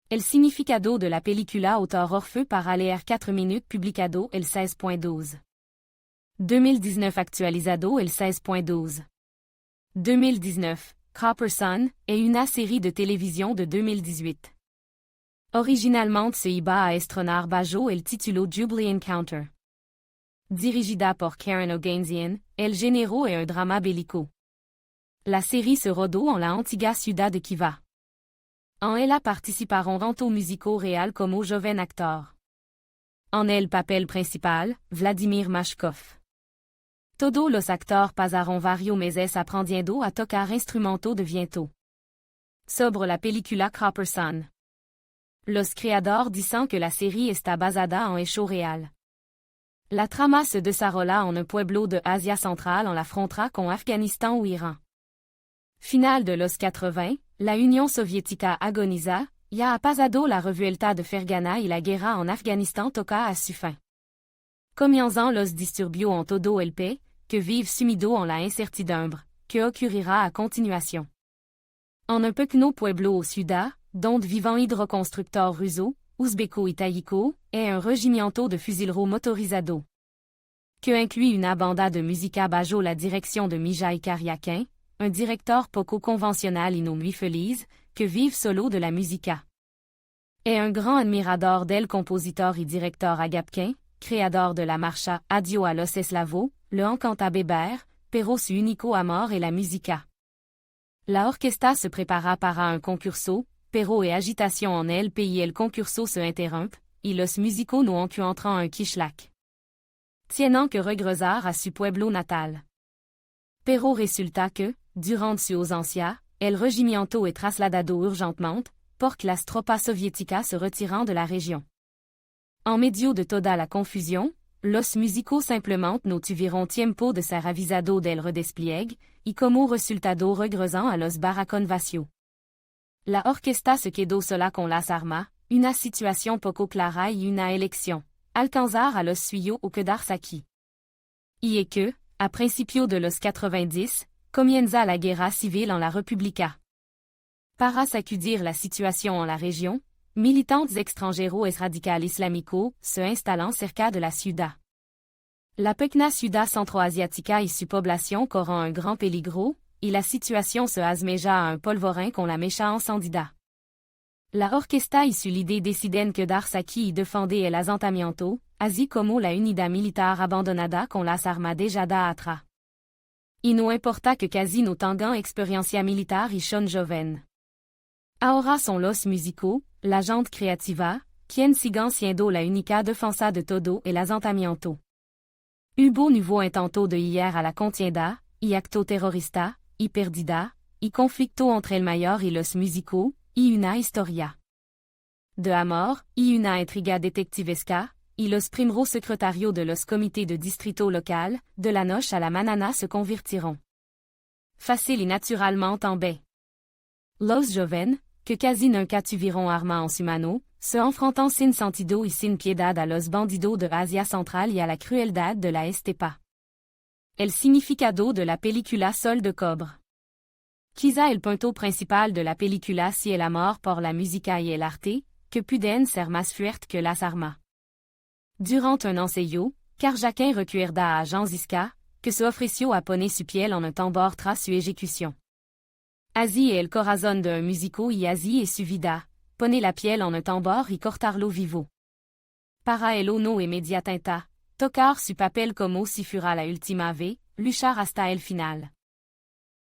El significado de la película Autor Orfeu para leer 4 minutes publicado el 16.12. 2019 actualizado el 16.12. 2019, Copper Sun est une série de télévision de 2018. Originalement se iba a estrenar bajo el título Jubilee Encounter. Dirigida por Karen O'Gainsian, el género est un drama bélico. La série se rodó en la antigua ciudad de Kiva. En ella participaron tanto músicos real como joven actor. En el papel principal, Vladimir Mashkov. Todos los actores pasaron varios meses aprendiendo a tocar instrumentos de viento. Sobre la película Copper Sun. Los creadores dicen que la série está basada en hecho real. La trama se desarrolla en un pueblo de Asia Central en la frontera con Afghanistan ou Iran. Final de los 80, la Unión Soviética agoniza, ya ha pasado la revuelta de Fergana y la guerra en Afghanistan toca a su fin. Comienzan los disturbios en todo el país, que vive sumido en la incertidumbre, que ocurrirá a continuación. En un pequeño pueblo au sud, donde vivan hidroconstructeurs rusos, uzbeko y tayiko, et un regimiento de fusileros motorizados. Que inclut une banda de música bajo la direction de Mijay Karyakin, un directeur poco conventionnel y no muy feliz, que vive solo de la música. Et un grand admirador del compositor y director Agapkin, créador de la marcha Adio a los eslavos, le encanta beber, pero su único amor es la música. La orquesta se prepara para un concurso, pero et agitation en el pays el concurso se interrumpe, y los músicos no encuentran un kishlak. Tienen que regresar a su pueblo natal. Pero resulta que, durant su ausencia, el regimiento est trasladado urgentemente, porque las tropas soviéticas se retiran de la région. En medio de toda la confusión, los músicos simplemente no tuvieron tiempo de ser avisado del redespliegue, y como resultado regresan a los barracón vacíos. La orquesta se quedó sola con las armas, una situación poco clara y una elección, alcanzar a los suyos o quedarse aquí. Y es que, a principios de los 90, comienza la guerra civil en la República. Para sacudir la situación en la région, militantes extranjeros et radical islámico se instalan cerca de la ciudad. La pequeña ciudad centroasiática y su población corren un grand peligro, y la situación se asemeja a un polvorín con la mecha encendida. La orquesta y su líder deciden quedarse aquí y defender el asentamiento, así como la unidad militar abandonada con las armas dejadas atrás. Y no importa que casi no tengan experiencia militar y son joven. Ahora son los músicos, la gente creativa, quien siguen siendo la única defensa de todo el asentamiento. Hubo nuevo intento de hier a la contienda, y acto terrorista, y perdida, y conflicto entre el mayor y los músicos, y una historia de amor, y una intriga detectivesca, y los primeros secretarios de los comités de distrito local, de la noche a la mañana se convirtieron. Fácil y naturalmente en bé. Los joven, que casi nunca tuvieron armas en su mano, se enfrentan sin sentido y sin piedad a los bandidos de Asia Central y a la crueldad de la estepa. El significado de la película Sol de Cobre. Quizá el punto principal de la película si el amor por la música y el arte, que pueden ser más fuertes que las armas. Durant un ensayo, Karjakin recuerda a Jean Ziska, que se ofreció a poner su piel en un tambor tras su ejecución. Así el corazón de un músico y así es su vida, pone la piel en un tambor y cortarlo vivo. Para el no inmediatamente, tocar su papel como si fuera la última vez, luchar hasta el final.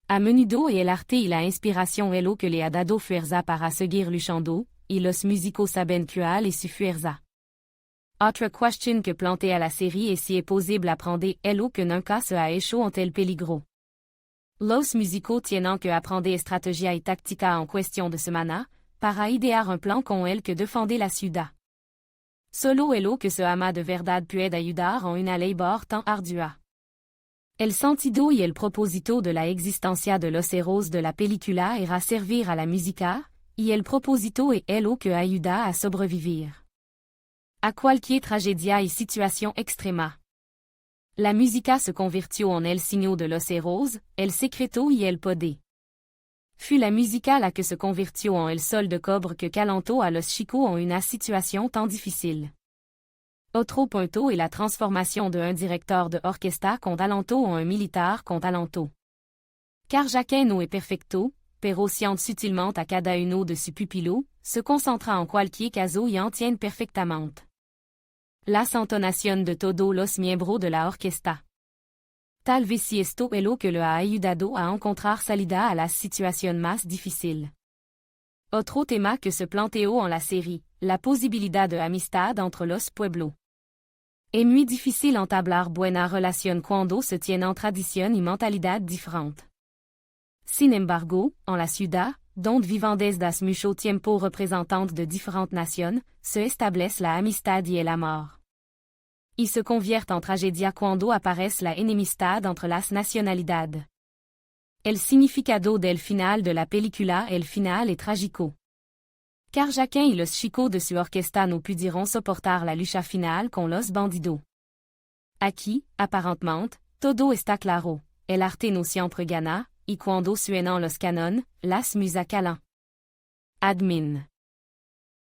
A menudo el arte y la inspiración es lo que le ha dado fuerza para seguir luchando, y los músicos saben cuál es su fuerza. Otra question que plantea la série es si es posible aprender lo que nunca se ha hecho ante el peligro. Los músicos tienen que aprender estrategia y táctica en cuestión de semana, para idear un plan con el que defender la ciudad. Solo lo que se ama de verdad puede ayudar en una labor tan ardua. El sentido y el propósito de la existencia de los héros de la película era servir a la música, y el propósito es lo que ayuda a sobrevivir a cualquier tragedia y situación extrema. La música se convirtió en el signo de los héros, el secreto y el poder. Fut la musicale à que se convirtió en el sol de cobre que calentó a los chicos en una situación tan difficile. Otro punto est la transformation de un directeur de orquesta con talento en un militar con talento. Car chacun no es perfecto, pero siente sutilmente a cada uno de su pupilo, se concentra en cualquier caso y entiende perfectamente. Las entonación de todos los miembros de la orquesta. Tal vez si esto es lo que le ha ayudado a encontrar salida a las situación más difícil. Otro tema que se planteó en la série, la posibilidad de amistad entre los pueblos. Es muy difícil entablar buena relación cuando se tienen tradición y mentalidad diferente. Sin embargo, en la ciudad, donde viven desde hace mucho tiempo representantes de diferentes naciones, se establece la amistad y el amor. Y se convierte en tragedia cuando aparece la enemistad entre las nacionalidades. El significado del final de la película el final est trágico. Car chacun y los chicos de su orquesta no pudieron soportar la lucha final con los bandidos. Aquí, apparentemente, todo está claro, el arte no siempre gana, y cuando suenan los canon, las musas calan. Admin.